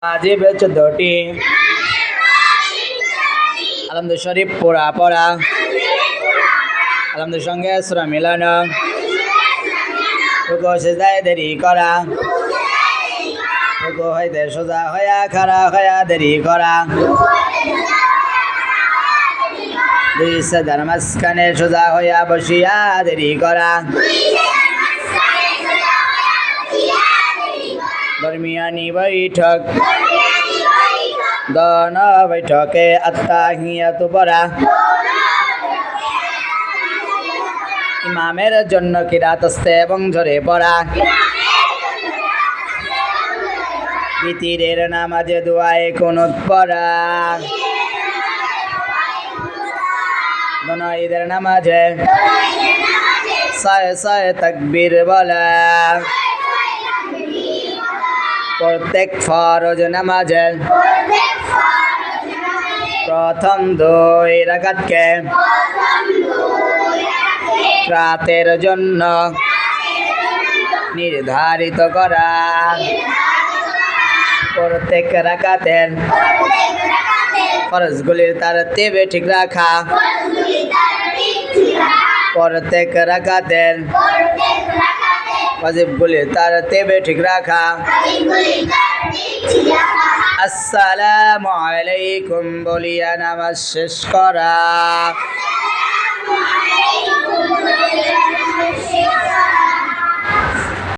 ওয়াজিব 14টি। আলহামদু শরীফ পড়া পড়া, আলহামদুর সঙ্গে সূরা মিলানো, রুকু সিজদায় দেরি করা, রুকু হইতে সোজা হইয়া খাড়া হইয়া দেরি করা, দুই সাজদার মাঝখানে সোজা হইয়া বসিয়া দেরি করা, দরমিয়ানি বৈঠক, দন বৈঠকে আত্তাহিয়াতু পড়া, ইমামের জন্য কিরাত আস্তে এবং জোরে পড়া, বিতিরের নামাজে দুআয়ে কুনুত পড়া, দোনো ঈদের নামাজে ছয় ছয় তাকবীর বলা, প্রত্যেক ফরজ নামাজে প্রথম 2 রাকাতকে রাতের জন্য নির্ধারিত করা, প্রত্যেক রাকাতের ফরজগুলির তারতিবে ঠিক রাখা, প্রত্যেক রাকাতের ওয়াজিবগুলির তারতিবে ঠিক রাখা। আসসালামু আলাইকুম বলিয়া নামাজ শেষ করা।